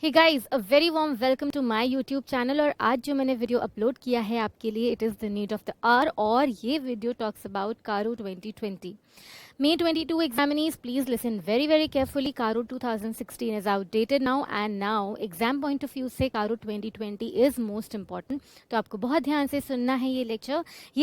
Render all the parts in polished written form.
Hey guys, a very warm welcome to my YouTube channel. और आज जो मैंने वीडियो अपलोड किया है आपके लिए, it is the need of the hour. और ये वीडियो टॉक्स अबाउट कारो 2020। May 22 examinees, please listen very very carefully. Karo 2016 is outdated now and now exam point of view से Karo 2020 is most important. तो आपको बहुत ध्यान से सुनना है ये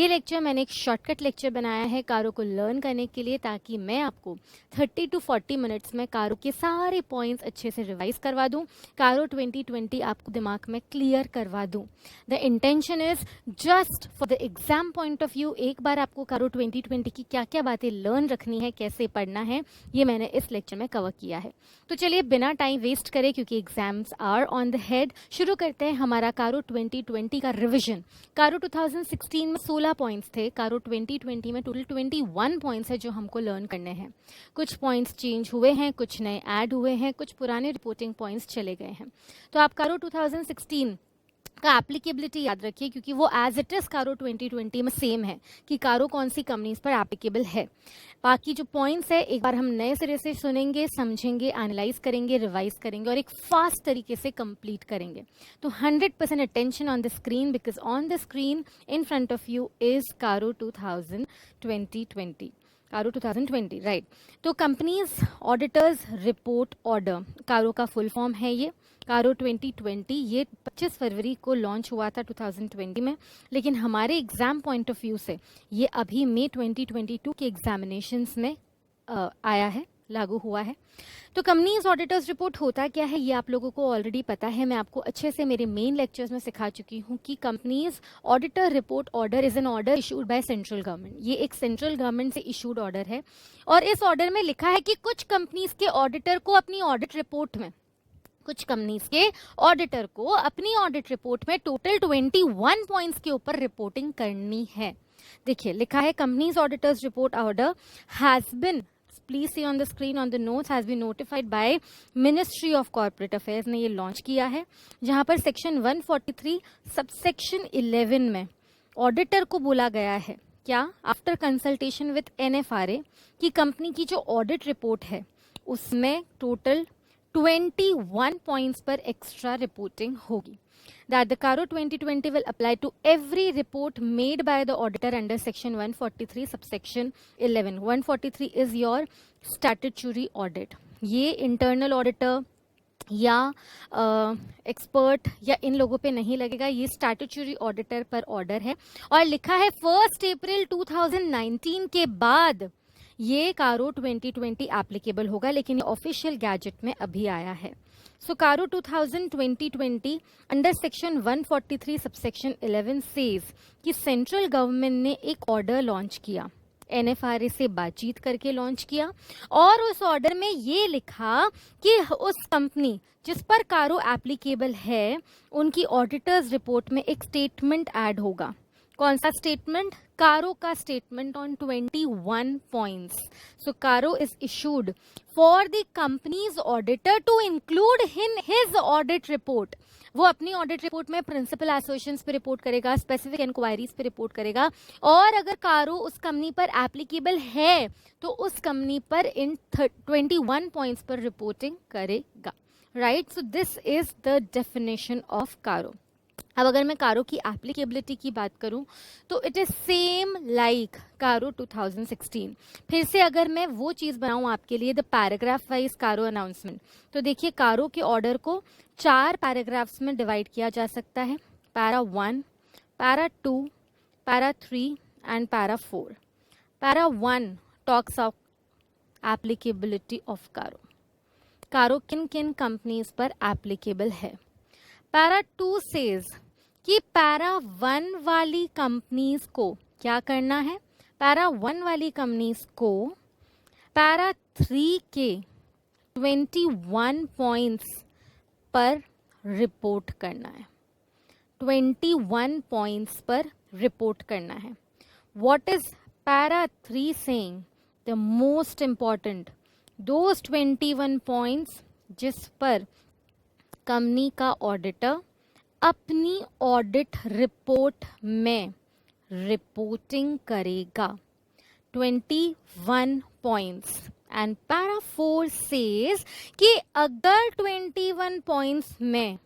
लेक्चर मैंने एक शॉर्टकट लेक्चर बनाया है कारो को लर्न करने के लिए, ताकि मैं आपको 30 to 40 मिनट्स में कारो के सारे पॉइंट्स अच्छे से रिवाइज करवा दूं, कारो 2020 आपको दिमाग में क्लियर करवा दूं। The intention is just for the exam point of view, एक बार आपको कारो 2020 की क्या क्या बातें लर्न रखनी है, कैसे पढ़ना है, ये मैंने इस लेक्चर में कवर किया है। तो चलिए बिना टाइम वेस्ट करे, क्योंकि exams are on the head, शुरू करते हैं हमारा कारो 2020 का रिवीजन। कारो 2016 में 16 पॉइंट्स थे, कारो 2020 में टोटल 21 पॉइंट्स है जो हमको लर्न करने हैं। कुछ पॉइंट्स चेंज हुए हैं, कुछ नए ऐड हुए हैं, कुछ पुराने रिपोर्टिंग पॉइंट्स चले गए हैं। तो आप कारो 2016 का एप्लीकेबिलिटी याद रखिए, क्योंकि वो एज इट इज कारो 2020 में सेम है कि कारो कौन सी कंपनीज पर एप्लीकेबल है। बाकी जो पॉइंट्स है एक बार हम नए सिरे से सुनेंगे, समझेंगे, एनालाइज करेंगे, रिवाइज करेंगे और एक फास्ट तरीके से कंप्लीट करेंगे। तो 100% attention on the screen, because on the screen in front of you is कारो 2020। कारो 2020 राइट। तो कंपनीज ऑडिटर्स रिपोर्ट ऑर्डर, कारो का फुल फॉर्म है ये। कारो 2020 ये 25 फरवरी को लॉन्च हुआ था 2020 में, लेकिन हमारे एग्जाम पॉइंट ऑफ व्यू से ये अभी मई 2022 के एग्जामिनेशंस में आया है, लागू हुआ है। तो कंपनीज ऑडिटर्स रिपोर्ट होता क्या है ये आप लोगों को ऑलरेडी पता है, मैं आपको अच्छे से मेरे मेन लेक्चर्स में सिखा चुकी हूँ कि companies auditor report order is an order issued by central government. ये एक सेंट्रल गवर्नमेंट से इशूड ऑर्डर है और इस ऑर्डर में लिखा है कि कुछ कंपनीज के ऑडिटर को अपनी ऑडिट रिपोर्ट में ऑडिट रिपोर्ट में टोटल 21 पॉइंट्स के ऊपर रिपोर्टिंग करनी है। देखिए लिखा है companies auditors report order has been, please see on the screen on the notes, has been notified by ministry of corporate affairs ने ये लॉन्च किया है, जहां पर सेक्शन 143 सबसेक्शन 11 में ऑडिटर को बोला गया है क्या, आफ्टर कंसल्टेशन विद NFRA, कि कंपनी की जो ऑडिट रिपोर्ट है उसमें टोटल 21 पॉइंट्स पर एक्स्ट्रा रिपोर्टिंग होगी। That the Caro 2020 will apply to every report made by the auditor under section 143 subsection 11. 143 is your statutory audit. ये इंटरनल ऑडिटर या expert या इन लोगों पे नहीं लगेगा, ये स्टैट्यूटरी ऑडिटर पर ऑर्डर है। और लिखा है 1 अप्रैल 2019 के बाद ये कारो 2020 एप्लीकेबल होगा, लेकिन ये ऑफिशियल गैजेट में अभी आया है। सो कारो 2020 अंडर सेक्शन 143 सबसेक्शन 11 सेज कि सेंट्रल गवर्नमेंट ने एक ऑर्डर लॉन्च किया, NFRA से बातचीत करके लॉन्च किया, और उस ऑर्डर में ये लिखा कि उस कंपनी जिस पर कारो एप्लीकेबल है उनकी ऑडिटर्स रिपोर्ट में एक स्टेटमेंट ऐड होगा। कौन सा स्टेटमेंट? कारो का statement on 21 points. So CARO is issued for the companies auditor to include in his audit report. वो अपनी ऑडिट रिपोर्ट में प्रिंसिपल एसोसिएशंस पे रिपोर्ट करेगा, स्पेसिफिक इंक्वायरीज पे रिपोर्ट करेगा, और अगर कारो उस कंपनी पर एप्लीकेबल है तो उस कंपनी पर इन 21 पॉइंट्स पर रिपोर्टिंग करेगा। Right, so this is the definition of कारो। अब अगर मैं कारो की एप्लीकेबिलिटी की बात करूं तो इट इज सेम लाइक कारो 2016। फिर से अगर मैं वो चीज बनाऊं आपके लिए, द पैराग्राफ वाइज कारो अनाउंसमेंट, तो देखिए कारो के ऑर्डर को 4 पैराग्राफ्स में डिवाइड किया जा सकता है, para 1, para 2, para 3 and para 4। Para 1 talks of applicability of कारो, कारो किन किन कंपनीज पर एप्लीकेबल है। पैरा 2 सेज कि पैरा 1 वाली कंपनीज को क्या करना है, पैरा 1 वाली कंपनीज को पैरा 3 के 21 पॉइंट्स पर रिपोर्ट करना है। 21 पॉइंट्स पर रिपोर्ट करना है। What is para 3 saying? The most important, those 21 points जिस पर कंपनी का ऑडिटर अपनी ऑडिट रिपोर्ट में रिपोर्टिंग करेगा। 21 पॉइंट्स एंड पैरा 4 सेज कि अगर 21 पॉइंट्स में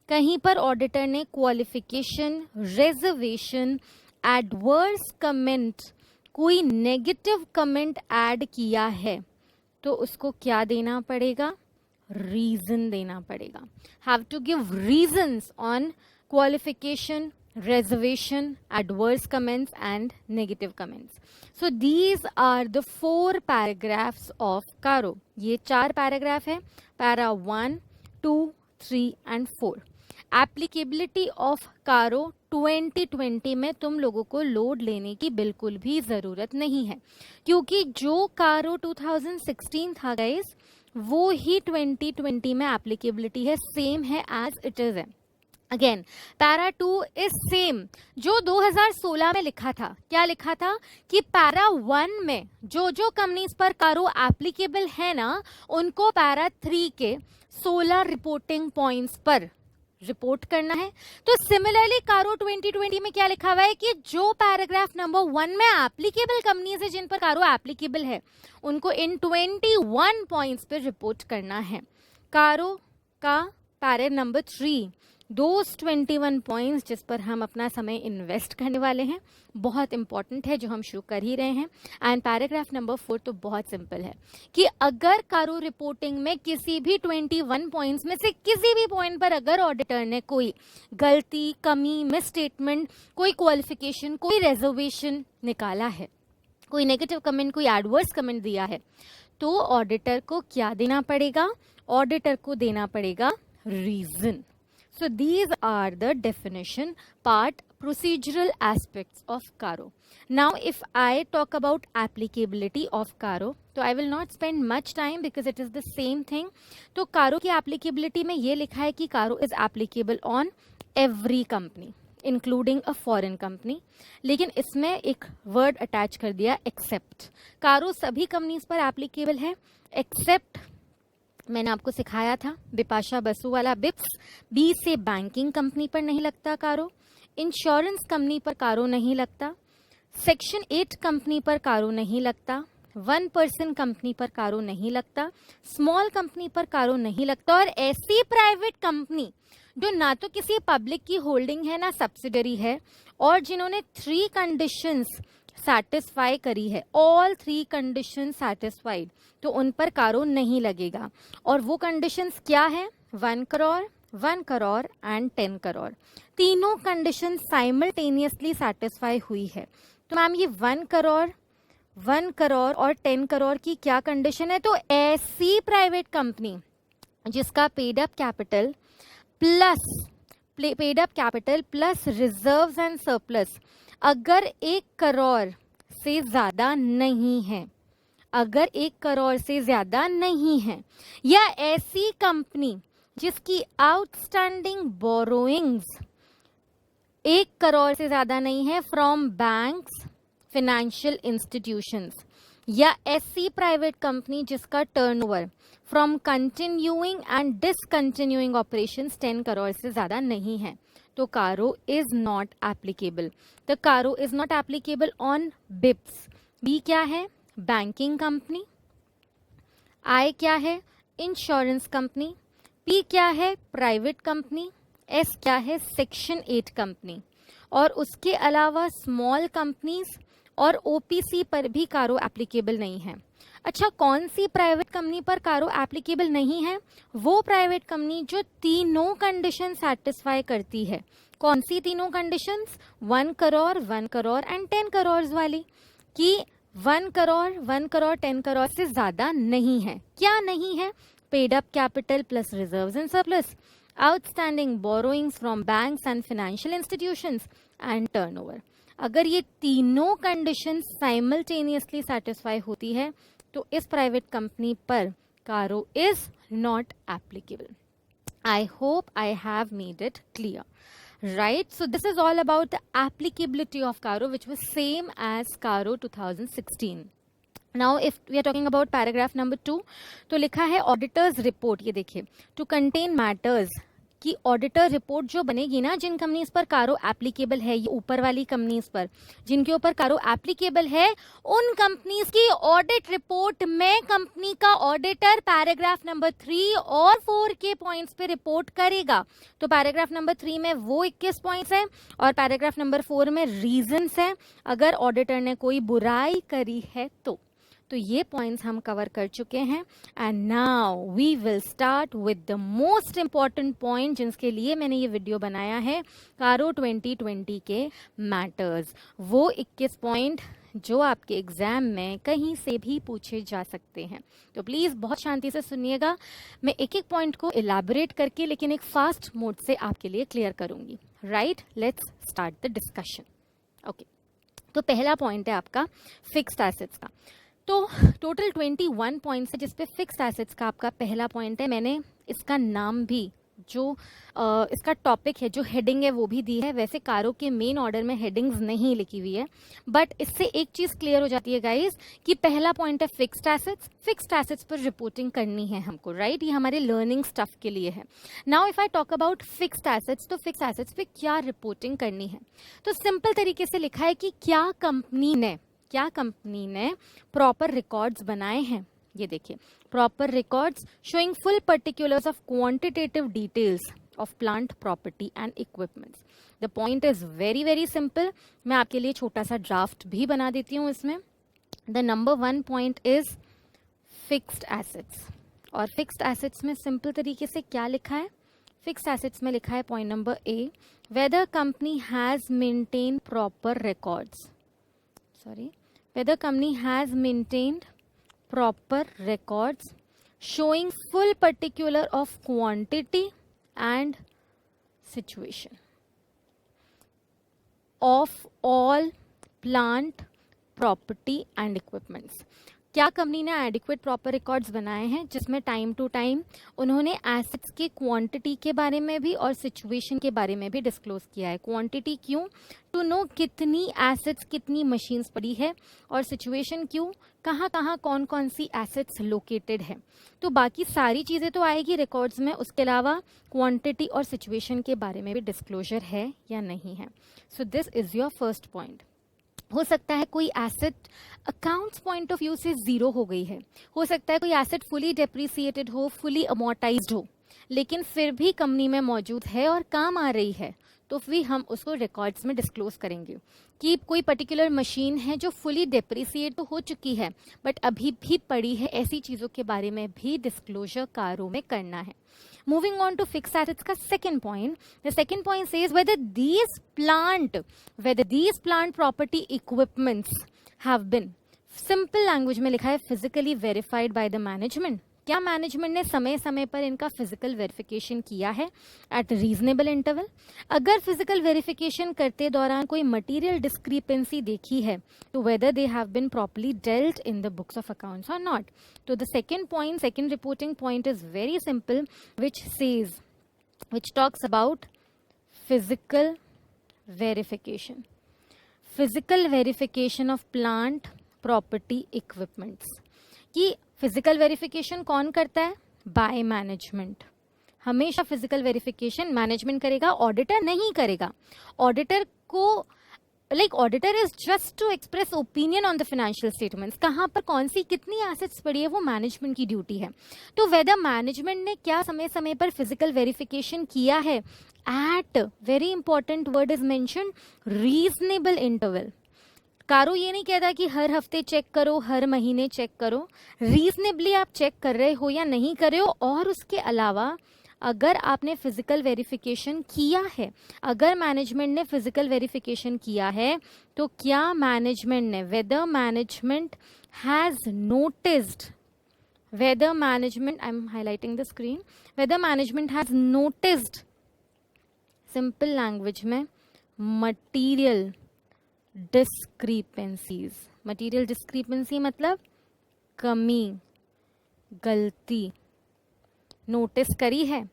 कहीं पर ऑडिटर ने क्वालिफिकेशन, रिजर्वेशन, एडवर्स कमेंट, कोई नेगेटिव कमेंट ऐड किया है तो उसको क्या देना पड़ेगा? रीजन देना पड़ेगा. Have to give reasons on qualification, reservation, adverse comments and negative comments. So these are the 4 paragraphs of Caro. ये 4 पैराग्राफ है, पैरा 1, 2, 3 and 4. एप्लीकेबिलिटी ऑफ कारो 2020 में तुम लोगों को लोड लेने की बिल्कुल भी जरूरत नहीं है, क्योंकि जो कारो 2016 था गाइस, वो ही 2020 में एप्लीकेबिलिटी है, सेम है एज इट इज है. अगेन पैरा 2 इज सेम जो 2016 में लिखा था. क्या लिखा था कि पैरा 1 में जो जो कंपनीज पर कारो एप्लीकेबल है ना, उनको पैरा 3 के 16 रिपोर्टिंग पॉइंट्स पर रिपोर्ट करना है. तो सिमिलरली कारो 2020 में क्या लिखा हुआ है कि जो पैराग्राफ नंबर 1 में एप्लीकेबल कंपनीज है, जिन पर कारो एप्लीकेबल है, उनको इन 21 पॉइंट्स पर रिपोर्ट करना है. कारो का पैरा नंबर 3 दोज 21 पॉइंट्स जिस पर हम अपना समय इन्वेस्ट करने वाले हैं, बहुत इंपॉर्टेंट है, जो हम शुरू कर ही रहे हैं. एंड पैराग्राफ नंबर 4 तो बहुत सिंपल है कि अगर कारो रिपोर्टिंग में किसी भी 21 पॉइंट्स में से किसी भी पॉइंट पर अगर ऑडिटर ने कोई गलती, कमी, मिसस्टेटमेंट, कोई क्वालिफिकेशन, कोई रिजर्वेशन निकाला है, कोई नेगेटिव कमेंट, कोई एडवर्स कमेंट दिया है, तो ऑडिटर को क्या देना पड़ेगा? ऑडिटर को देना पड़ेगा reason. So these are the definition part, procedural aspects of Caro. Now if I talk about applicability of Caro, तो I will not spend much time because it is the same thing. तो Caro की applicability में ये लिखा है कि Caro is applicable on every company, including a foreign company. लेकिन इसमें एक word attach कर दिया except. Caro सभी companies पर applicable है except मैंने आपको सिखाया था बिपाशा बसु वाला बिप्स. बी से बैंकिंग कंपनी पर नहीं लगता कारो, इंश्योरेंस कंपनी पर कारो नहीं लगता, सेक्शन 8 कंपनी पर कारो नहीं लगता, 1 पर्सन कंपनी पर कारो नहीं लगता, स्मॉल कंपनी पर कारो नहीं लगता, और ऐसी प्राइवेट कंपनी जो ना तो किसी पब्लिक की होल्डिंग है ना सब्सिडरी है, और जिन्होंने 3 कंडीशंस सेटिस्फाई करी है, ऑल 3 कंडीशन सेटिस्फाइड, तो उन पर कारो नहीं लगेगा. और वो कंडीशंस क्या है? 1 करोड़, 1 करोड़ एंड 10 करोड़. तीनों कंडीशन साइमल्टेनियसली सेटिस्फाई हुई है. तो मैम ये 1 करोड़, 1 करोड़ और 10 करोड़ की क्या कंडीशन है? तो ऐसी प्राइवेट कंपनी जिसका paid up capital plus reserves and surplus अगर 1 करोड़ से ज्यादा नहीं है, अगर 1 करोड़ से ज्यादा नहीं है, या ऐसी कंपनी जिसकी आउटस्टैंडिंग बोरोइंग्स 1 करोड़ से ज्यादा नहीं है फ्रॉम बैंक्स, फाइनेंशियल इंस्टीट्यूशंस, या ऐसी प्राइवेट कंपनी जिसका turnover from continuing and discontinuing operations 10 crore से ज्यादा नहीं है, तो CARO is not applicable. The CARO is not applicable on BIPs. B क्या है? Banking company. आई क्या है? Insurance company. पी क्या है? Private company. एस क्या है? Section 8 company. और उसके अलावा स्मॉल कंपनीज और ओपीसी पर भी कारो एप्लीकेबल नहीं है. अच्छा, कौन सी प्राइवेट कंपनी पर कारो एप्लीकेबल नहीं है? वो प्राइवेट कंपनी जो तीनों कंडीशन सेटिस्फाई करती है. कौन सी तीनों कंडीशंस? 1 करोड़, 1 करोड़ एंड 10 करोड़ वाली, कि 1 करोड़, 1 करोड़ 10 करोड़ से ज्यादा नहीं है. क्या नहीं है? Paid up capital plus reserves and surplus, outstanding borrowings from banks and financial institutions and turnover. अगर ये तीनों कंडीशन साइमल्टेनियसली सेटिस्फाई होती है तो इस प्राइवेट कंपनी पर कारो is not applicable. I hope I have made it clear. Right, so this is all about the applicability of Caro, which was same as Caro 2016. Now if we are talking about paragraph number 2, तो लिखा है auditors report. ये देखिए, to contain matters कि auditor report जो बनेगी ना, जिन companies पर कारो एप्लीकेबल है, ये ऊपर वाली कंपनीज पर जिनके ऊपर कारो एप्लीकेबल है, उन कंपनीज की ऑडिट रिपोर्ट में कंपनी का ऑडिटर पैराग्राफ नंबर 3 और 4 के पॉइंट्स पे रिपोर्ट करेगा। तो पैराग्राफ नंबर 3 में वो 21 पॉइंट्स है और पैराग्राफ नंबर 4 में रीजंस है अगर ऑडिटर ने कोई बुराई करी है तो ये पॉइंट्स हम कवर कर चुके हैं। And now we will start with the most important point जिसके लिए मैंने ये वीडियो बनाया है, कारो 2020 के मैटर्स। वो 21 पॉइंट जो आपके एग्जाम में कहीं से भी पूछे जा सकते हैं। तो प्लीज बहुत शांति से सुनिएगा, मैं एक एक पॉइंट को इलैबोरेट करके लेकिन एक फास्ट मोड से आपके लिए क्लियर करूंगी। Right, let's start the discussion. Okay, तो पहला पॉइंट है आपका फिक्स्ड एसेट्स का। तो टोटल 21 पॉइंट्स है जिसपे फिक्स्ड एसेट्स का आपका पहला पॉइंट है। मैंने इसका नाम भी, जो इसका टॉपिक है, जो हेडिंग है वो भी दी है। वैसे कारो के मेन ऑर्डर में हेडिंग्स नहीं लिखी हुई है, बट इससे एक चीज क्लियर हो जाती है गाइस कि पहला पॉइंट है फिक्स्ड एसेट्स। फिक्स्ड एसेट्स पर रिपोर्टिंग करनी है हमको, राइट? ये हमारे लर्निंग स्टफ के लिए है। Now if I talk about fixed assets, तो फिक्स्ड एसेट्स पे क्या रिपोर्टिंग करनी है? तो सिंपल तरीके से लिखा है कि क्या कंपनी ने प्रॉपर रिकॉर्ड्स बनाए हैं। ये देखिए, proper records showing full particulars of quantitative details of plant, property and equipments. The point is very very simple. मैं आपके लिए छोटा सा ड्राफ्ट भी बना देती हूँ इसमें। The number 1 point is fixed assets, और फिक्स्ड एसेट्स में सिंपल तरीके से क्या लिखा है? फिक्स्ड एसेट्स में लिखा है point number A, weather company has maintain proper records, whether company has maintained proper records showing full particular of quantity and situation of all plant, property and equipments। क्या company ने adequate proper records बनाए हैं जिसमें time to time उन्होंने assets के quantity के बारे में भी और सिचुएशन के बारे में भी डिस्क्लोज किया है। क्वांटिटी क्यों? टू नो कितनी एसेट्स, कितनी मशीन्स पड़ी है, और सिचुएशन क्यों? कहाँ कहाँ कौन कौन सी एसेट्स लोकेटेड है। तो बाकी सारी चीज़ें तो आएगी रिकॉर्ड्स में, उसके अलावा क्वांटिटी और सिचुएशन के बारे में भी डिस्क्लोजर है या नहीं है। So this is your first point. हो सकता है कोई asset accounts point of view से जीरो हो गई है, हो सकता है कोई एसेट फुली डेप्रिसिएटेड हो, फुली अमोर्टाइज्ड हो, लेकिन फिर भी कंपनी में मौजूद है और काम आ रही है, तो फिर हम उसको रिकॉर्ड्स में डिस्क्लोज करेंगे। कि कोई पर्टिकुलर मशीन है जो फुली डेप्रिसिएट तो हो चुकी है बट अभी भी पड़ी है, ऐसी चीज़ों के बारे में भी डिस्क्लोजर कारों में करना है। Moving on to fixed assets का second point. The second point says whether these plant property equipments have been, simple language में लिखा है physically verified by the management। क्या मैनेजमेंट ने समय समय पर इनका फिजिकल वेरिफिकेशन किया है एट रीजनेबल इंटरवल? अगर फिजिकल वेरिफिकेशन करते दौरान कोई मटेरियल डिस्क्रिपेंसी देखी है तो whether they have been properly dealt in the books of accounts और नॉट। तो the second reporting point is very simple, which talks about physical verification of plant, property, equipments। कि physical verification कौन करता है? By management. हमेशा physical verification management करेगा, auditor नहीं करेगा। ऑडिटर को auditor is just to express opinion on the financial statements. कहाँ पर कौन सी कितनी एसेट्स पड़ी है वो मैनेजमेंट की ड्यूटी है। तो वेदर मैनेजमेंट ने क्या समय समय पर फिजिकल वेरिफिकेशन किया है at, very important word is mention, reasonable interval. CARO ये नहीं कहता कि हर हफ्ते चेक करो, हर महीने चेक करो, रीजनेबली आप चेक कर रहे हो या नहीं कर रहे हो। और उसके अलावा अगर आपने फिजिकल वेरिफिकेशन किया है, अगर मैनेजमेंट ने फिजिकल वेरिफिकेशन किया है तो क्या मैनेजमेंट ने, whether management has noticed, whether management, I am highlighting the screen, whether management has noticed, simple language में, मटीरियल डिस्क्रिपेंसीज। मटीरियल डिस्क्रिपेंसी मतलब कमी, गलती नोटिस करी है।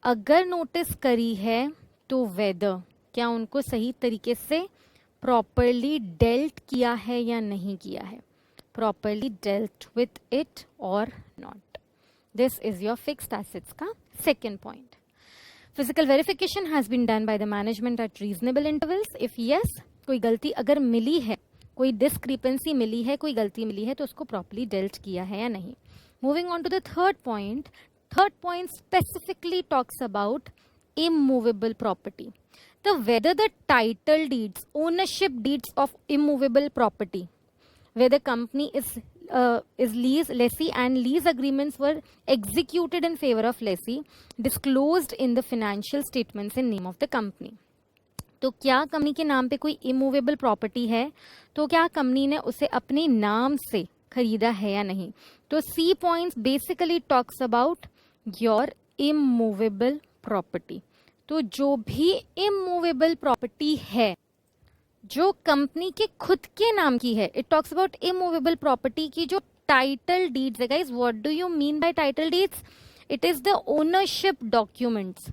अगर नोटिस करी है तो वेदर, क्या उनको सही तरीके से प्रॉपरली डेल्ट किया है या नहीं किया है, प्रॉपरली डेल्ट विथ इट और not. This is your fixed assets का second point. Physical verification has been done by the management at reasonable intervals. If yes, कोई गलती अगर मिली है, कोई डिस्क्रिपेंसी मिली है, कोई गलती मिली है, तो उसको प्रॉपर्ली डेल्ट किया है या नहीं. Moving on to the third point. Third point specifically talks about immovable property. The whether the title deeds, ownership deeds of immovable property, where the company is lessee and lease agreements were executed in favor of lessee, disclosed in the financial statements in name of the company. तो क्या company के नाम पे कोई immovable property है, तो क्या company ने उसे अपने नाम से खरीदा है या नहीं. तो C points basically talks about your immovable property. तो जो भी इमूवेबल प्रॉपर्टी है जो कंपनी के खुद के नाम की है, it talks about immovable property की जो टाइटल डीड्स है. Guys, what do you mean by title deeds? It is the ownership documents.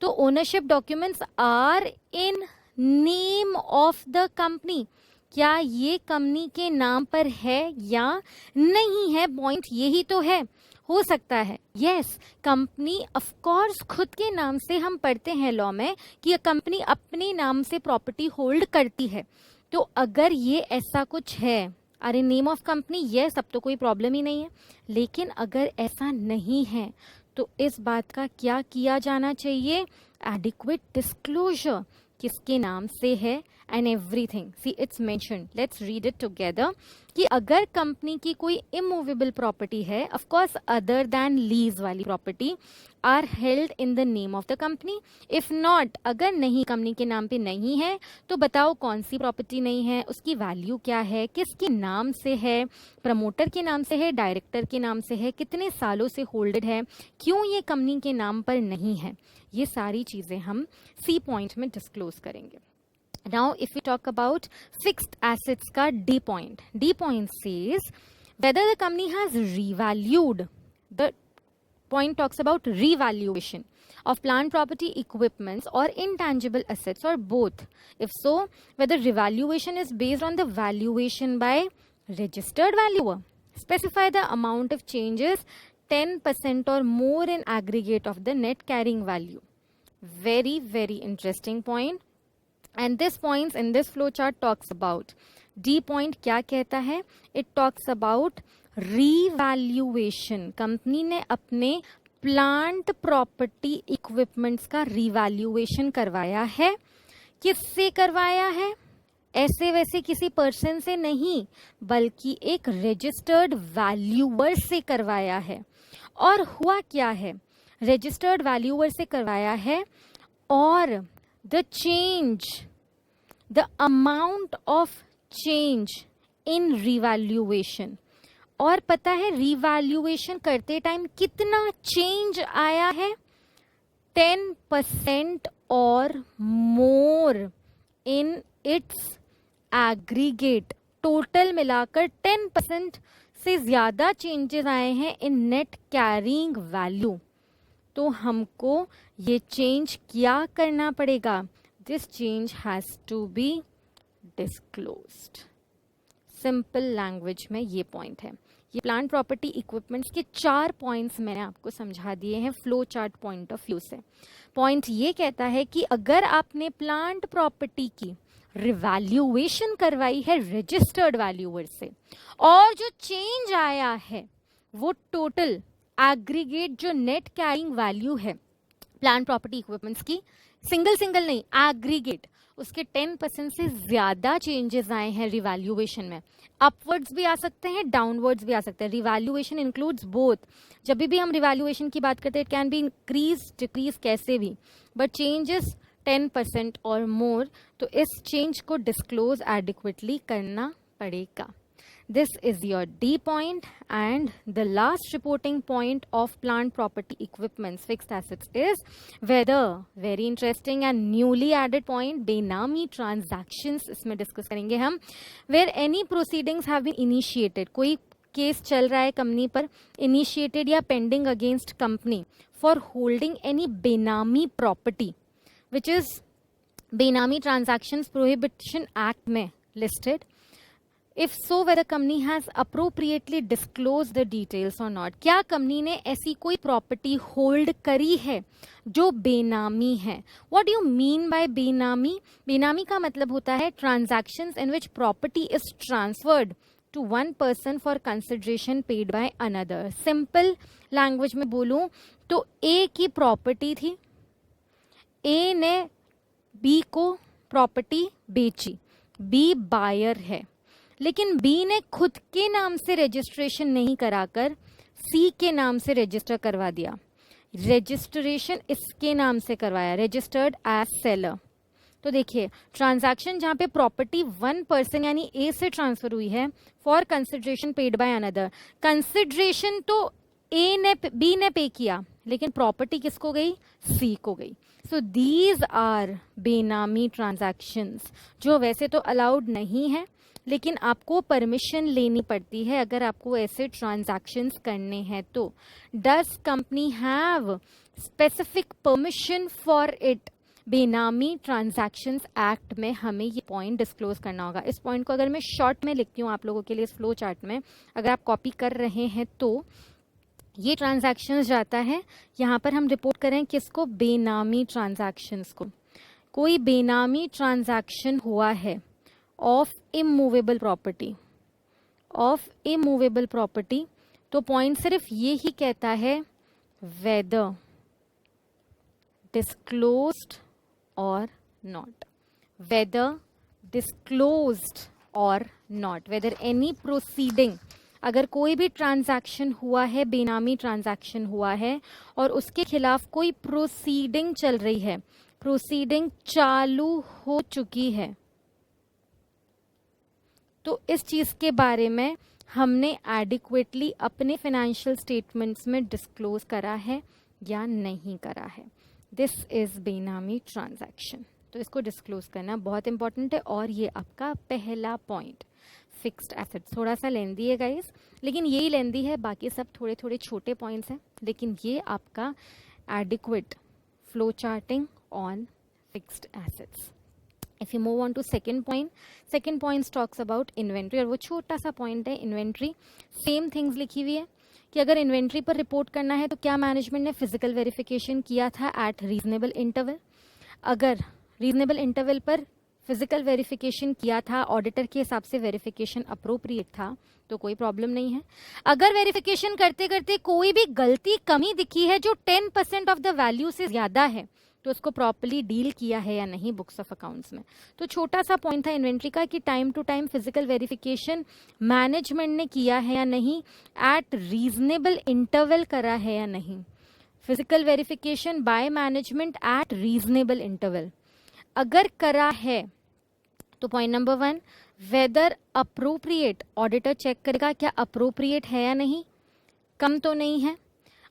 तो ownership documents are in name of the company. क्या ये कंपनी के नाम पर है या नहीं है? पॉइंट यही तो है. हो सकता है यस, कंपनी ऑफ कोर्स खुद के नाम से, हम पढ़ते हैं लॉ में कि कंपनी अपने नाम से प्रॉपर्टी होल्ड करती है. तो अगर ये ऐसा कुछ है, अरे नेम ऑफ कंपनी, यस, अब तो कोई प्रॉब्लम ही नहीं है. लेकिन अगर ऐसा नहीं है तो इस बात का क्या किया जाना चाहिए? एडिक्वेट डिस्क्लोजर, किसके नाम से है and everything. See it's mentioned, let's read it together कि अगर कंपनी की कोई इमूवेबल प्रॉपर्टी है, of course other than lease वाली property are held in the name of the company. If not, अगर नहीं, कंपनी के नाम पे नहीं है, तो बताओ कौन सी प्रॉपर्टी नहीं है, उसकी वैल्यू क्या है, किसके नाम से है, प्रमोटर के नाम से है, डायरेक्टर के नाम से है, कितने सालों से होल्डेड है, क्यों ये कंपनी के नाम पर नहीं है. ये सारी चीजें हम सी पॉइंट में डिस्क्लोज करेंगे. Now, if we talk about fixed assets का D point. D point says whether the company has revalued. The point talks about revaluation of plant property, equipments or intangible assets or both. If so, whether revaluation is based on the valuation by registered valuer. Specify the amount of changes 10% or more in aggregate of the net carrying value. Very, very interesting point. And this points in this flow chart talks about D point क्या कहता है? It talks about revaluation. Company ने अपने plant property equipments का revaluation करवाया है. किससे करवाया है? ऐसे वैसे किसी पर्सन से नहीं, बल्कि एक रजिस्टर्ड वैल्यूअर से करवाया है. और हुआ क्या है? रजिस्टर्ड वैल्यूअर से करवाया है और the change, the amount of change in revaluation. और पता है रिवैल्यूएशन करते टाइम कितना चेंज आया है? 10% और मोर इन इट्स एग्रीगेट. टोटल मिलाकर 10% से ज्यादा चेंजेस आए हैं इन नेट कैरिंग वैल्यू. तो हमको ये चेंज क्या करना पड़ेगा? This change has to be disclosed. Simple language में ये पॉइंट है. ये प्लांट प्रॉपर्टी इक्विपमेंट्स के 4 पॉइंट्स मैंने आपको समझा दिए हैं flow chart point of view से. पॉइंट ये कहता है कि अगर आपने प्लांट प्रॉपर्टी की रिवैल्यूएशन करवाई है रजिस्टर्ड वैल्यूअर से और जो चेंज आया है वो टोटल एग्रीगेट जो नेट कैरिंग वैल्यू है प्लांट प्रॉपर्टी इक्विपमेंट्स की, सिंगल नहीं, एग्रीगेट, उसके 10% से ज्यादा चेंजेस आए हैं रिवैल्यूएशन में. अपवर्ड्स भी आ सकते हैं, डाउनवर्ड्स भी आ सकते हैं. Revaluation includes both. जब भी हम रिवैल्यूएशन की बात करते हैं, it can be increase decrease कैसे भी, बट चेंजेस 10% और मोर, तो इस चेंज को डिस्क्लोज एडिक्वेटली करना पड़ेगा. This is your D point, and the last reporting point of plant property equipments fixed assets is whether, very interesting and newly added point, benami transactions इसमें discuss करेंगे हम, where any proceedings have been initiated, कोई case चल रहा है company पर, initiated या pending against company for holding any benami property, which is benami transactions prohibition act में listed. If so whether company has appropriately disclose the details और not, क्या company ने ऐसी कोई प्रॉपर्टी होल्ड करी है जो बेनामी है। What do you mean by benami? Benami का मतलब होता है transactions in which property is transferred to one person for consideration paid by another. Simple language में बोलूं तो ए की प्रॉपर्टी थी, ए ने बी को प्रॉपर्टी बेची, बी बायर है, लेकिन बी ने खुद के नाम से रजिस्ट्रेशन नहीं कराकर सी के नाम से रजिस्टर करवा दिया। रजिस्ट्रेशन इसके नाम से करवाया, रजिस्टर्ड एज सेलर। तो देखिए ट्रांजैक्शन जहां पे प्रॉपर्टी वन पर्सन यानी ए से ट्रांसफर हुई है for consideration paid by another, consideration तो ए ने बी ने पे किया, लेकिन प्रॉपर्टी किसको गई? सी को गई। सो दीज आर बेनामी ट्रांजैक्शंस, जो वैसे तो अलाउड नहीं है, लेकिन आपको परमिशन लेनी पड़ती है अगर आपको ऐसे ट्रांजैक्शंस करने हैं तो। Does company have specific permission for it? बेनामी ट्रांजैक्शंस एक्ट में हमें ये पॉइंट डिस्क्लोज करना होगा। इस पॉइंट को अगर मैं शॉर्ट में लिखती हूँ आप लोगों के लिए इस फ्लो चार्ट में, अगर आप कॉपी कर रहे हैं तो ये ट्रांजैक्शंस जाता है, यहाँ पर हम रिपोर्ट करें किसको? बेनामी ट्रांजैक्शंस को। कोई बेनामी ट्रांजैक्शन हुआ है of immovable property, of immovable property, तो पॉइंट सिर्फ ये ही कहता है वेदर डिस्क्लोज्ड और नॉट, वेदर डिस्क्लोज्ड और नॉट, वेदर एनी प्रोसीडिंग, अगर कोई भी ट्रांजैक्शन हुआ है, बेनामी ट्रांजैक्शन हुआ है और उसके खिलाफ कोई प्रोसीडिंग चल रही है, प्रोसीडिंग चालू हो चुकी है, तो इस चीज के बारे में हमने एडिक्वेटली अपने फाइनेंशियल स्टेटमेंट्स में डिस्क्लोज करा है या नहीं करा है। दिस इज बेनामी ट्रांजैक्शन, तो इसको डिस्क्लोज करना बहुत इंपॉर्टेंट है। और ये आपका पहला पॉइंट, फिक्स्ड एसेट्स। थोड़ा सा लेंदी है गाइस, लेकिन यही लेंदी है, बाकी सब थोड़े थोड़े छोटे पॉइंट्स हैं, लेकिन ये आपका adequate flow charting on fixed assets. If you move on to second point talks about inventory, और वो छोटा सा पॉइंट है इन्वेंट्री। सेम थिंग्स लिखी हुई है कि अगर इन्वेंट्री पर रिपोर्ट करना है तो क्या मैनेजमेंट ने फिजिकल वेरिफिकेशन किया था एट रीजनेबल इंटरवल। अगर रीजनेबल इंटरवल पर फिजिकल वेरिफिकेशन किया था, ऑडिटर के हिसाब से वेरिफिकेशन अप्रोप्रिएट था, तो कोई प्रॉब्लम नहीं है। अगर वेरिफिकेशन करते करते कोई भी गलती, कमी दिखी है जो 10% ऑफ द वैल्यू से ज्यादा है, तो उसको प्रॉपर्ली डील किया है या नहीं बुक्स ऑफ अकाउंट्स में। तो छोटा सा पॉइंट था इन्वेंट्री का कि time to time physical verification management ने किया है या नहीं, एट रीजनेबल इंटरवल करा है या नहीं। Physical verification by management at reasonable interval अगर करा है तो point number 1, whether appropriate, auditor check करेगा क्या अप्रोप्रिएट है या नहीं, कम तो नहीं है।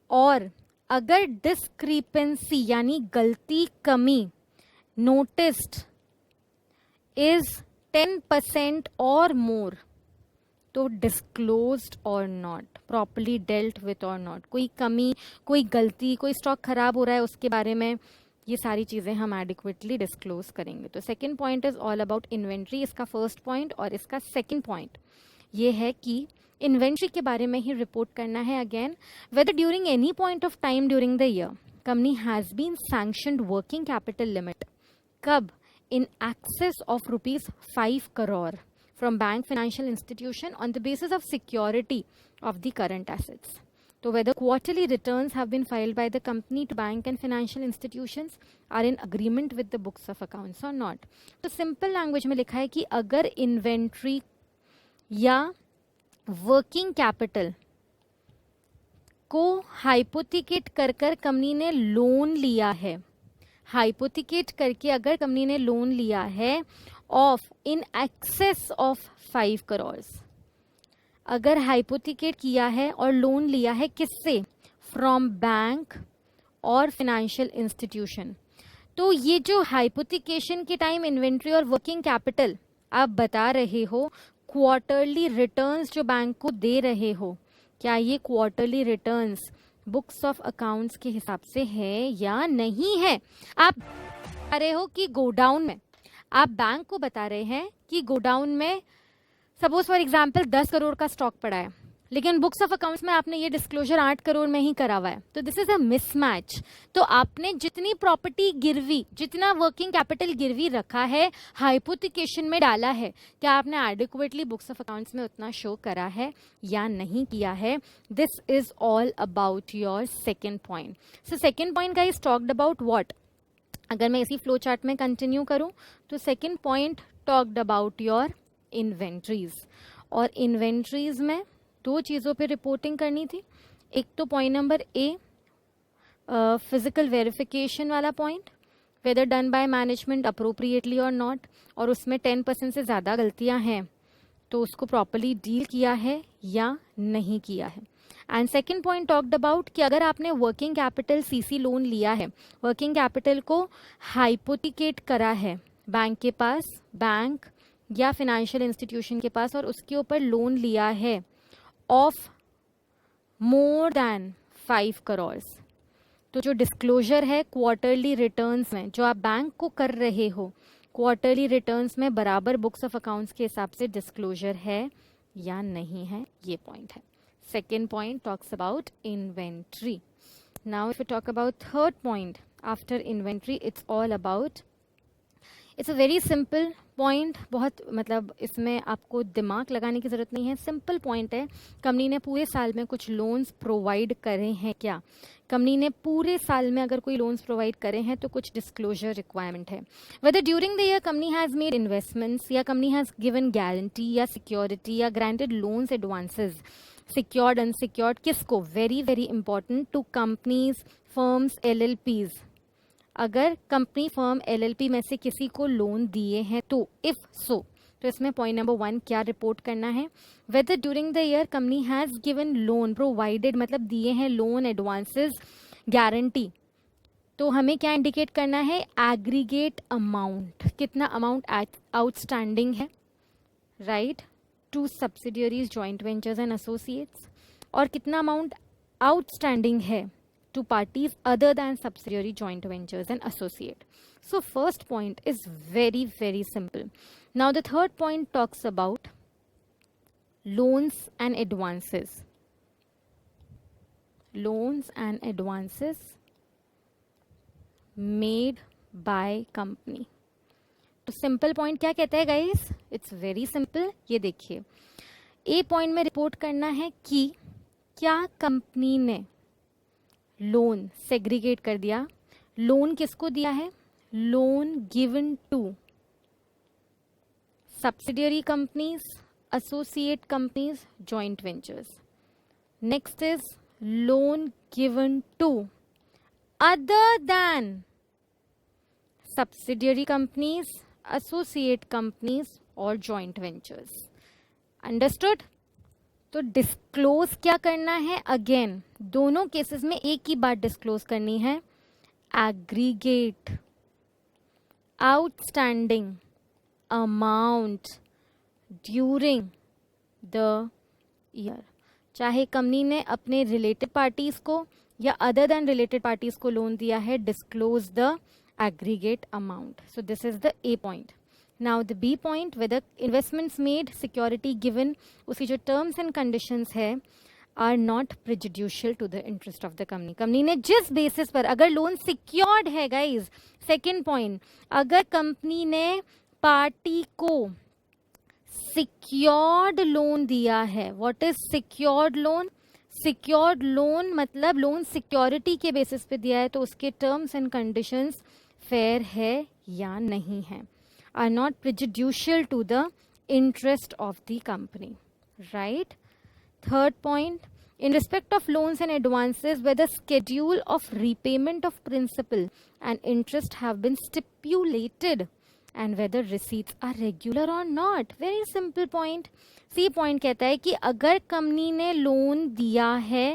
और अगर डिस्क्रिपेंसी यानी गलती, कमी नोटिस्ड इज 10% और मोर, तो डिस्क्लोज्ड और नॉट, प्रॉपर्ली डेल्ट विथ और नॉट। कोई कमी, कोई गलती, कोई स्टॉक खराब हो रहा है उसके बारे में, ये सारी चीजें हम एडिक्वेटली डिस्क्लोज करेंगे। तो second point is all about inventory, इसका फर्स्ट पॉइंट। और इसका सेकंड पॉइंट ये है कि इन्वेंट्री के बारे में ही रिपोर्ट करना है। Again, whether during any point of time during the year company has been sanctioned working capital limit, कब? In excess of ₹5 crore from bank financial institution on the basis of security of the current assets. तो whether quarterly returns have been filed by the company to bank and financial institutions are in agreement with the books of accounts or not। तो simple language में लिखा है कि अगर inventory या working capital को hypothecate कर कंपनी ने लोन लिया है, हाइपोथिकेट करके अगर कंपनी ने लोन लिया है of in excess of 5 crore, अगर हाइपोथिकेट किया है और लोन लिया है किससे? फ्रॉम बैंक और फाइनेंशियल इंस्टीट्यूशन, तो ये जो हाइपोथिकेशन के टाइम इन्वेंट्री और वर्किंग कैपिटल आप बता रहे हो, क्वार्टरली रिटर्न्स जो बैंक को दे रहे हो, क्या ये quarterly returns books of accounts के हिसाब से है या नहीं है? आप बता रहे हो कि गोडाउन में, आप बैंक को बता रहे हैं कि गोडाउन में सपोज फॉर एग्जाम्पल 10 करोड़ का स्टॉक पड़ा है, लेकिन बुक्स ऑफ अकाउंट्स में आपने ये डिस्क्लोजर 8 करोड़ में ही करा हुआ है, तो दिस इज अ मिसमैच। तो आपने जितनी प्रॉपर्टी गिरवी, जितना वर्किंग कैपिटल गिरवी रखा है, हाइपोथिकेशन में डाला है, क्या आपने एडिक्वेटली बुक्स ऑफ अकाउंट्स में उतना शो करा है या नहीं किया है? This is all about your second point. So second point guys talked about what? अगर मैं इसी फ्लो चार्ट में कंटिन्यू करूं तो second point talked about your inventories, और इन्वेंट्रीज में दो चीज़ों पे रिपोर्टिंग करनी थी। एक तो point number A, physical verification वाला point, whether done by management appropriately और नॉट, और उसमें 10% से ज़्यादा गलतियां हैं तो उसको प्रॉपरली डील किया है या नहीं किया है। And second point talked about कि अगर आपने वर्किंग कैपिटल सीसी लोन लिया है, वर्किंग कैपिटल को हाइपोथिकेट करा है बैंक के पास, बैंक या फिनेंशियल इंस्टीट्यूशन के पास, और उसके ऊपर लोन लिया है ऑफ मोर देन 5 करोड़, तो जो डिस्क्लोजर है क्वार्टरली रिटर्न्स में जो आप बैंक को कर रहे हो, क्वार्टरली रिटर्न्स में बराबर बुक्स ऑफ अकाउंट्स के हिसाब से डिस्क्लोजर है या नहीं है, ये पॉइंट है। Second point talks about inventory. Now if you talk about third point after inventory, it's all about, it's a very simple point, बहुत मतलब इसमें आपको दिमाग लगाने की जरूरत नहीं है, सिंपल पॉइंट है। कंपनी ने पूरे साल में कुछ लोन्स प्रोवाइड करे हैं क्या? कंपनी ने पूरे साल में अगर कोई लोन्स प्रोवाइड करे हैं तो कुछ डिस्क्लोजर रिक्वायरमेंट है। Whether during the year company has made investments, या कंपनी हैज गिवन गारंटी या सिक्योरिटी या granted loans advances, secured unsecured, किसको? Very very important, two companies, firms, LLPs। अगर कंपनी फर्म LLP में से किसी को लोन दिए हैं तो इफ सो, तो इसमें पॉइंट नंबर 1 क्या रिपोर्ट करना है? Whether during the year company has given loan, provided मतलब दिए हैं लोन, एडवांसेस, गारंटी, तो हमें क्या इंडिकेट करना है? एग्रीगेट अमाउंट, कितना अमाउंट आउटस्टैंडिंग है, right, to subsidiaries, joint ventures and associates, और कितना अमाउंट आउटस्टैंडिंग है to parties other than subsidiary, joint ventures and associate. So first point is very very simple. Now the third point talks about loans and advances. Loans and advances made by company. तो simple point क्या कहता है guys? It's very simple. ये देखिए, ए point में report करना है कि क्या कंपनी ने लोन सेग्रीगेट कर दिया, लोन किसको दिया है? Loan given to subsidiary companies, associate companies, joint ventures. Next is loan given to other than subsidiary companies, associate companies और जॉइंट वेंचर्स। अंडरस्टूड? तो डिस्क्लोज क्या करना है? अगेन दोनों केसेस में एक ही बात डिस्क्लोज करनी है, aggregate outstanding amount during the year. चाहे कंपनी ने अपने रिलेटेड पार्टीज को या अदर देन रिलेटेड पार्टीज को लोन दिया है, disclose the aggregate amount. So this is the A point. Now the B point, whether investments made, security given, उसकी जो terms and conditions है are not prejudicial to the interest of the company. Company ने जिस basis पर, अगर loan secured है guys, second point, अगर company ने पार्टी को सिक्योर्ड लोन दिया है, what is secured loan? Secured loan मतलब लोन सिक्योरिटी के बेसिस पे दिया है, तो उसके टर्म्स एंड कंडीशंस फेयर है या नहीं है, are not prejudicial to the interest of the company, right? Third point, in respect of loans and advances, whether schedule of repayment of principal and interest have been stipulated and whether receipts are regular or not. Very simple point. C point कहता है कि अगर company ने loan दिया है,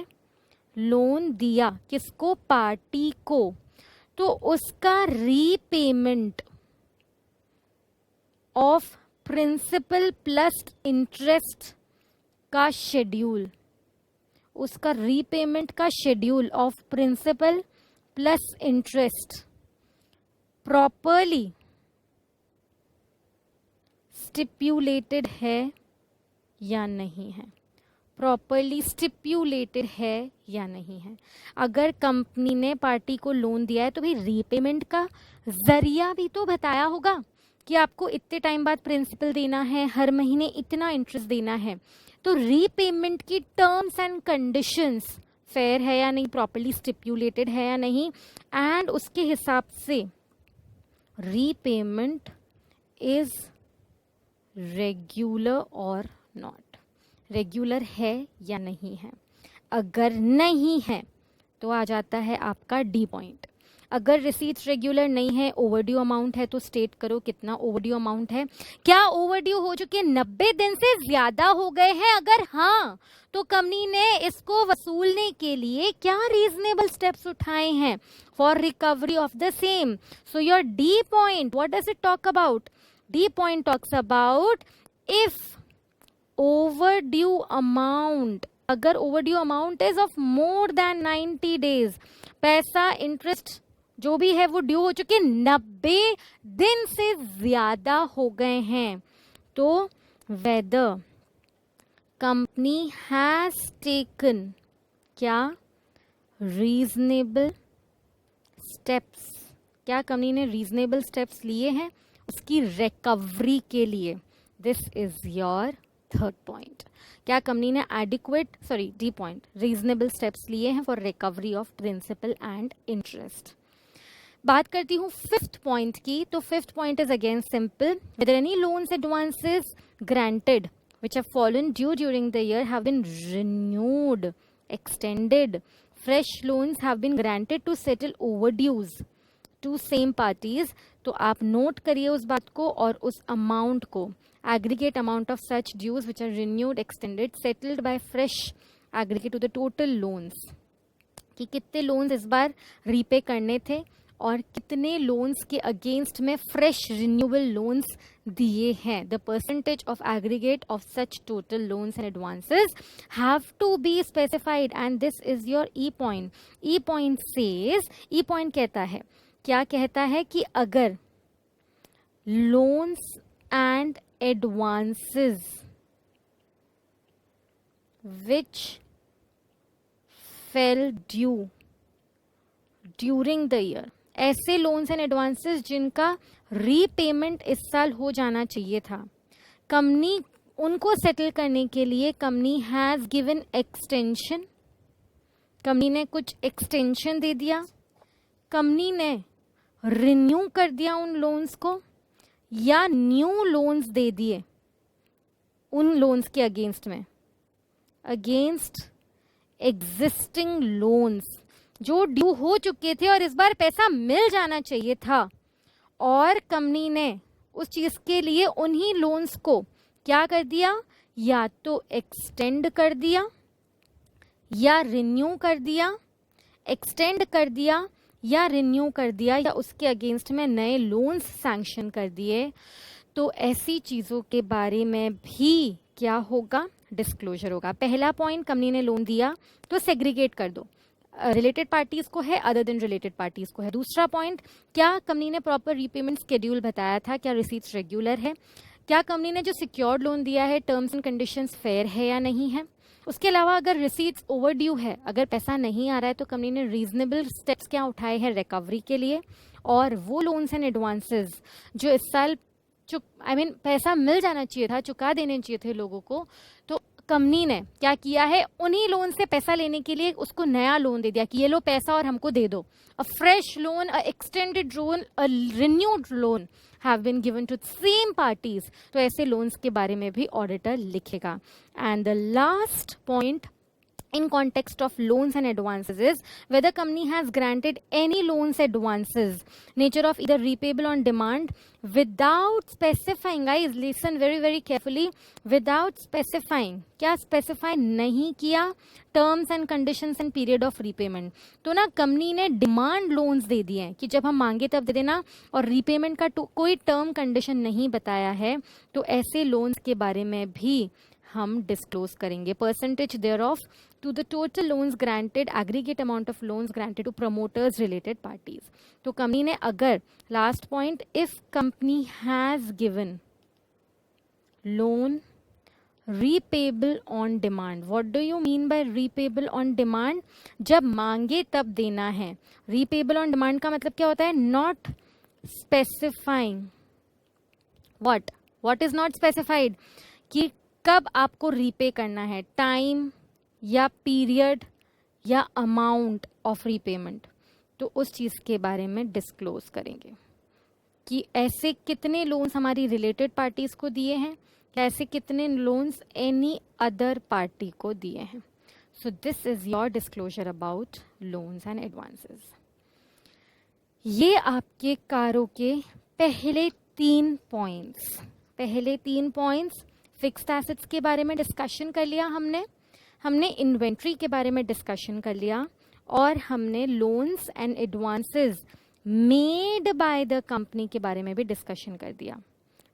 loan दिया किसको? Party को, तो उसका repayment of principal plus interest का शेड्यूल, उसका रीपेमेंट का schedule of principal plus interest properly stipulated है या नहीं है, प्रॉपरली स्टिप्यूलेटेड है या नहीं है। अगर कंपनी ने पार्टी को लोन दिया है तो भाई रीपेमेंट का जरिया भी तो बताया होगा कि आपको इतने टाइम बाद प्रिंसिपल देना है, हर महीने इतना इंटरेस्ट देना है। तो रीपेमेंट की टर्म्स एंड कंडीशंस फेयर है या नहीं, प्रॉपरली स्टिप्यूलेटेड है या नहीं, एंड उसके हिसाब से रीपेमेंट इज रेगुलर और नॉट, रेगुलर है या नहीं है। अगर नहीं है तो आ जाता है आपका डी पॉइंट। अगर रिसीट्स रेगुलर नहीं है, ओवरड्यू अमाउंट है, तो स्टेट करो कितना ओवरड्यू अमाउंट है। क्या ओवरड्यू हो चुके 90 दिन से ज्यादा हो गए हैं? अगर हाँ, तो कंपनी ने इसको वसूलने के लिए क्या रीजनेबल स्टेप्स उठाए हैं for recovery of the same. So your D point, what does it talk about? D point talks about if overdue amount, अगर overdue amount is of more than 90 days, पैसा इंटरेस्ट जो भी है वो due हो चुके 90 दिन से ज्यादा हो गए हैं, तो whether company has taken क्या रीजनेबल स्टेप्स, क्या कंपनी ने रीजनेबल स्टेप्स लिए हैं उसकी रिकवरी के लिए। This is your third point. क्या कंपनी ने adequate, sorry D point, reasonable steps लिए हैं for recovery of principal and interest. बात करती हूँ फिफ्थ पॉइंट की। तो fifth point is again simple, whether any loans advances granted which have fallen due during the year have been renewed, extended, fresh loans have been granted to settle overdues to same parties। तो आप note करिए उस बात को और उस amount को, aggregate amount of such dues which are renewed, extended, settled by fresh aggregate to the total loans, कि कितने लोन्स इस बार रीपे करने थे और कितने लोन्स के अगेंस्ट में फ्रेश रिन्यूअल लोन्स दिए हैं। The percentage of aggregate of such total loans and advances have to be specified and this is your E point. E point says, E point कहता है, क्या कहता है कि अगर loans and advances which fall due during the year, ऐसे loans and advances जिनका repayment इस साल हो जाना चाहिए था, कंपनी उनको सेटल करने के लिए company has given extension, company ने कुछ एक्सटेंशन दे दिया, कंपनी ने रिन्यू कर दिया उन लोन्स को, या न्यू लोन्स दे दिए उन लोन्स के अगेंस्ट में, अगेंस्ट एग्जिस्टिंग लोन्स जो ड्यू हो चुके थे और इस बार पैसा मिल जाना चाहिए था, और कंपनी ने उस चीज के लिए उन्हीं लोन्स को क्या कर दिया, या तो एक्सटेंड कर दिया या रिन्यू कर दिया, एक्सटेंड कर दिया या रिन्यू कर दिया, या उसके अगेंस्ट में नए लोन्स सैंक्शन कर दिए। तो ऐसी चीजों के बारे में भी क्या होगा, डिस्क्लोजर होगा। पहला पॉइंट, कंपनी ने लोन दिया तो सेग्रीगेट कर दो, रिलेटेड पार्टीज को है, अदर देन रिलेटेड पार्टीज को है। दूसरा पॉइंट, क्या कंपनी ने प्रॉपर रीपेमेंट शेड्यूल बताया था, क्या रिसीट्स रेगुलर है, क्या कंपनी ने जो सिक्योर्ड लोन दिया है टर्म्स एंड कंडीशंस फेयर है या नहीं है। उसके अलावा अगर रिसीट्स ओवरड्यू है, अगर पैसा नहीं आ रहा है, तो कंपनी ने रीजनेबल स्टेप्स क्या उठाए हैं रिकवरी के लिए, और वो लोन्स एंड एडवांसेस जो इस साल पैसा मिल जाना चाहिए था, चुका देने चाहिए थे लोगों को, तो कंपनी ने क्या किया है, उन्हीं लोन से पैसा लेने के लिए उसको नया लोन दे दिया कि ये लो पैसा और हमको दे दो। A fresh loan, a extended loan, a renewed loan have been given to same parties. तो ऐसे लोन्स के बारे में भी ऑडिटर लिखेगा। And the last point in context of loans and advances is whether company has granted any loans advances nature of either repayable on demand without specifying, guys listen very carefully, without specifying, क्या specify नहीं किया terms and conditions and period of repayment। तो ना company ने demand loans दे दिए हैं कि जब हम मांगे तब दे देना, और रीपेमेंट का कोई टर्म कंडीशन नहीं बताया है, तो ऐसे लोन्स के बारे में भी हम डिस्क्लोज करेंगे। Percentage thereof to the total loans granted, aggregate amount of loans granted to promoters related parties. तो कंपनी ने अगर, last point, if company has given loan repayable on demand. What do you mean by repayable on demand? जब मांगे तब देना है. Repayable on demand का मतलब क्या होता है? Not specifying. What is not specified? कि कब आपको रीपे करना है, टाइम या पीरियड या अमाउंट ऑफ रीपेमेंट. तो उस चीज के बारे में डिस्क्लोज करेंगे कि ऐसे कितने लोन्स हमारी रिलेटेड पार्टीज को दिए हैं, ऐसे कितने लोन्स एनी अदर पार्टी को दिए हैं. सो this is your disclosure about loans and advances. ये आपके कारो के पहले 3 पॉइंट्स. फिक्स्ड एसेट्स के बारे में डिस्कशन कर लिया हमने इन्वेंट्री के बारे में डिस्कशन कर लिया, और हमने loans and advances made by the company के बारे में भी डिस्कशन कर दिया.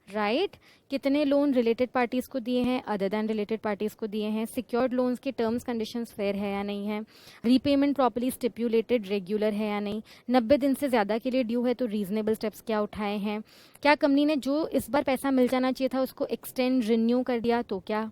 राइट? कितने लोन रिलेटेड पार्टीज को दिए हैं, अदर देन रिलेटेड पार्टीज को दिए हैं, सिक्योर्ड लोन्स के टर्म्स कंडीशंस फेयर है या नहीं है, रीपेमेंट प्रॉपर्ली स्टिप्यूलेटेड रेगुलर है या नहीं, 90 दिन से ज्यादा के लिए ड्यू है तो रीजनेबल स्टेप्स क्या उठाए हैं, क्या कंपनी ने जो इस बार पैसा मिल जाना चाहिए था उसको एक्सटेंड रिन्यू कर दिया तो क्या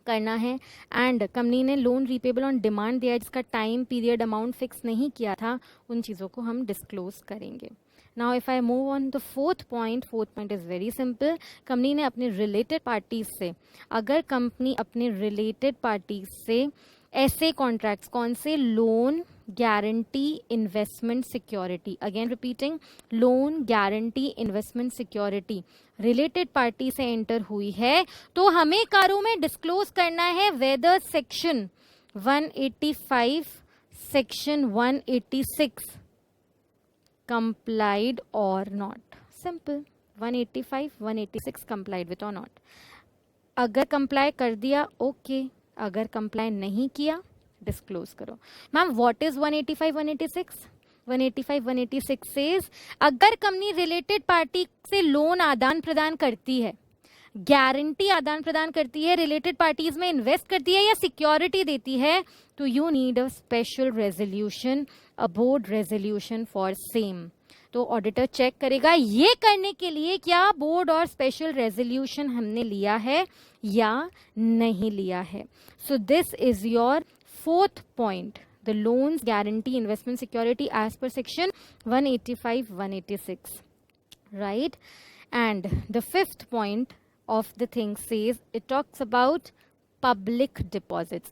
करना है, एंड कंपनी ने लोन रीपेबल ऑन डिमांड दिया है जिसका टाइम पीरियड अमाउंट फिक्स नहीं किया था. उन चीज़ों को हम डिस्क्लोज करेंगे. Now if I move on the fourth point is very simple. Company ने अपने रिलेटेड पार्टीज से, अगर कंपनी अपने रिलेटेड पार्टीज से ऐसे कॉन्ट्रैक्ट्स, कौन से? Loan guarantee investment security. Again repeating, loan guarantee investment security related party से एंटर हुई है तो हमें कारो में डिस्क्लोज करना है whether section 185, section 186 complied or not. Simple. 185, 186 complied with or not. अगर कंप्लाई कर दिया ओके, अगर कंप्लाई नहीं किया डिस्क्लोज करो. Ma'am what is 185, 186? 185, 186 सेज अगर कंपनी रिलेटेड पार्टी से लोन आदान प्रदान करती है, गारंटी आदान प्रदान करती है, रिलेटेड पार्टीज में इन्वेस्ट करती है या सिक्योरिटी देती है, तो you need a special resolution, a board resolution for same. तो ऑडिटर चेक करेगा ये करने के लिए क्या बोर्ड और स्पेशल रेजोल्यूशन हमने लिया है या नहीं लिया है. So this is your fourth point, the loans guarantee investment security as per section 185, 186. Right? And the fifth point of the thing says, it talks about public deposits.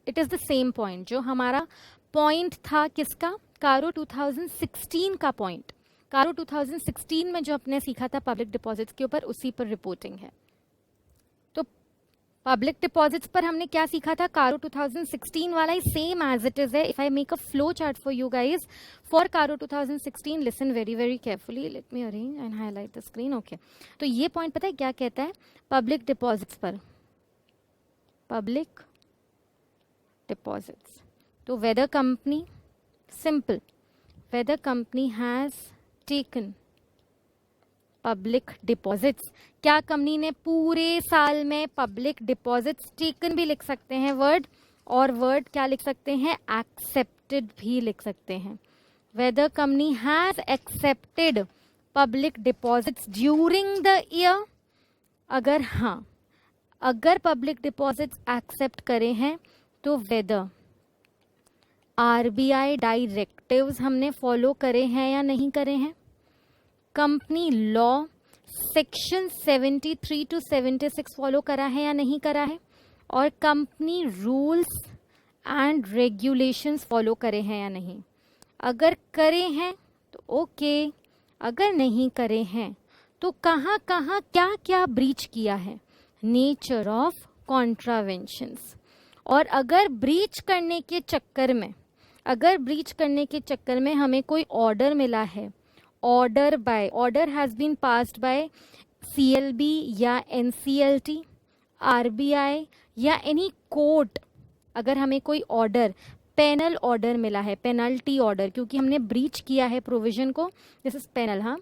It is the same point जो हमारा point था किसका? कारो 2016 का point. कारो 2016 में जो अपने सीखा था पब्लिक डिपॉजिट्स के ऊपर, उसी पर रिपोर्टिंग है. तो पब्लिक डिपॉजिट्स पर हमने क्या सीखा था? कारो 2016 वाला ही सेम एज इट इज है. If I make a flow chart for you guys for कारो 2016, listen very very carefully. Let me arrange and highlight the screen. Okay, तो ये पॉइंट पता है क्या कहता है? पब्लिक डिपॉजिट्स पर, पब्लिक डिपॉजिट्स, तो weather company, simple, weather company has taken public deposits. क्या कंपनी ने पूरे साल में पब्लिक डिपॉजिट्स टेकन भी लिख सकते हैं वर्ड, और वर्ड क्या लिख सकते हैं? एक्सेप्टेड भी लिख सकते हैं. Whether company has accepted public deposits during the year. अगर हाँ, अगर पब्लिक डिपॉजिट्स एक्सेप्ट करे हैं तो वेदर आरबीआई डायरेक्टिव्स हमने फॉलो करे हैं या नहीं करे हैं, company law section 73 to 76 follow करा है या नहीं करा है, और company rules and regulations follow करे हैं या नहीं. अगर करे हैं तो ओके, अगर नहीं करे हैं तो कहाँ कहाँ क्या क्या ब्रीच किया है, नेचर ऑफ कॉन्ट्रावेंशंस. और अगर ब्रीच करने के चक्कर में, अगर ब्रीच करने के चक्कर में हमें कोई ऑर्डर मिला है, order has been passed by CLB या NCLT, RBI या एनी कोर्ट, अगर हमें कोई ऑर्डर, पेनल ऑर्डर मिला है, पेनल्टी ऑर्डर, क्योंकि हमने ब्रीच किया है प्रोविजन को, दिस इज पेनल, हाँ,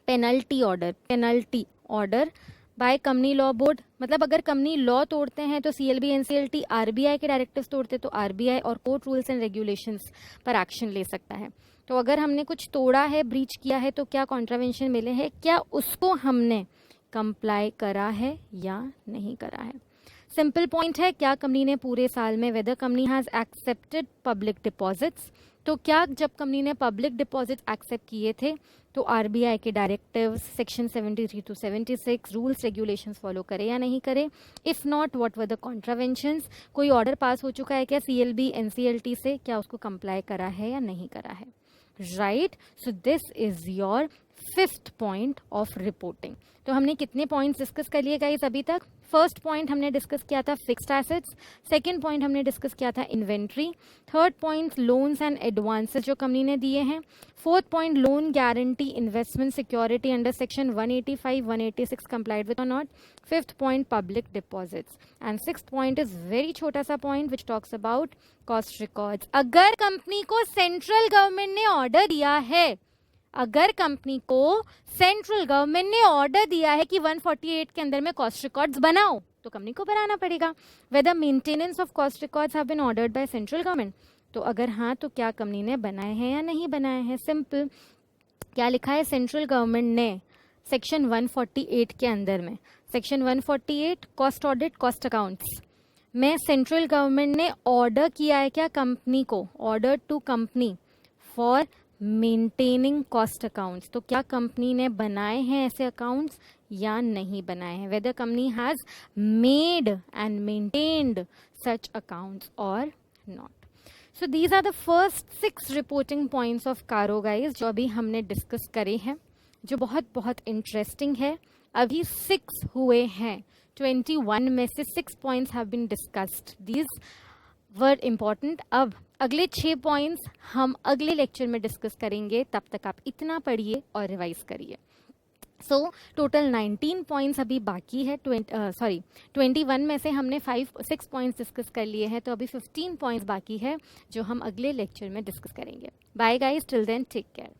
penalty order by company law board. मतलब अगर कंपनी लॉ तोड़ते हैं तो CLB, NCLT, RBI के डायरेक्टिव्स तोड़ते तो RBI और कोर्ट रूल्स एंड रेगुलेशंस पर एक्शन ले सकता है. तो अगर हमने कुछ तोड़ा है, ब्रीच किया है, तो क्या कॉन्ट्रावेंशन मिले हैं, क्या उसको हमने कंप्लाई करा है या नहीं करा है. सिंपल पॉइंट है, क्या कंपनी ने पूरे साल में, weather company has accepted public deposits, तो क्या जब कंपनी ने पब्लिक डिपॉजिट एक्सेप्ट किए थे तो आरबीआई के directives section 73 to 76 rules regulations follow करे या नहीं करे, if not what were the contraventions, कोई ऑर्डर पास हो चुका है क्या सीएलबी एनसीएलटी से, क्या उसको कंप्लाई करा है या नहीं करा है, right. So this is your 5th point of reporting. तो हमने कितने पॉइंट्स डिस्कस कर लिए गाइस अभी तक? फर्स्ट पॉइंट हमने डिस्कस किया था फिक्स्ड एसेट्स, सेकंड पॉइंट हमने डिस्कस किया था inventory, third point loans and advances जो कंपनी ने दिए हैं, fourth point loan guarantee investment security under section 185 186 complied with और not, fifth point public deposits, and sixth point is very छोटा सा point which talks about cost records. अगर company को central government ने ऑर्डर दिया है, अगर कंपनी को सेंट्रल गवर्नमेंट ने ऑर्डर दिया है कि 148 के अंदर में कॉस्ट रिकॉर्ड्स बनाओ, तो कंपनी को बनाना पड़ेगा। Whether maintenance of cost records have been ordered by central government, तो अगर हाँ तो क्या कंपनी ने बनाए हैं या नहीं बनाए हैं। सिंपल, क्या लिखा है सेंट्रल गवर्नमेंट ने सेक्शन 148 के अंदर में, section 148 cost audit cost accounts में सेंट्रल गवर्नमेंट ने ऑर्डर किया है क्या कंपनी को, order to company for maintaining cost accounts, तो क्या कंपनी ने बनाए हैं ऐसे अकाउंट्स या नहीं बनाए हैं, whether company has made and maintained such accounts और not. So these are the first 6 reporting points of CARO guys जो अभी हमने डिस्कस करे हैं, जो बहुत बहुत इंटरेस्टिंग है। अभी 6 हुए हैं, 21 में से 6 points have been discussed, these were important. अब अगले 6 पॉइंट्स हम अगले लेक्चर में डिस्कस करेंगे, तब तक आप इतना पढ़िए और रिवाइज करिए। सो टोटल 19 पॉइंट्स अभी बाकी है, 21 में से हमने 6 पॉइंट्स डिस्कस कर लिए हैं, तो अभी 15 पॉइंट्स बाकी है जो हम अगले लेक्चर में डिस्कस करेंगे। Bye guys, till then take care.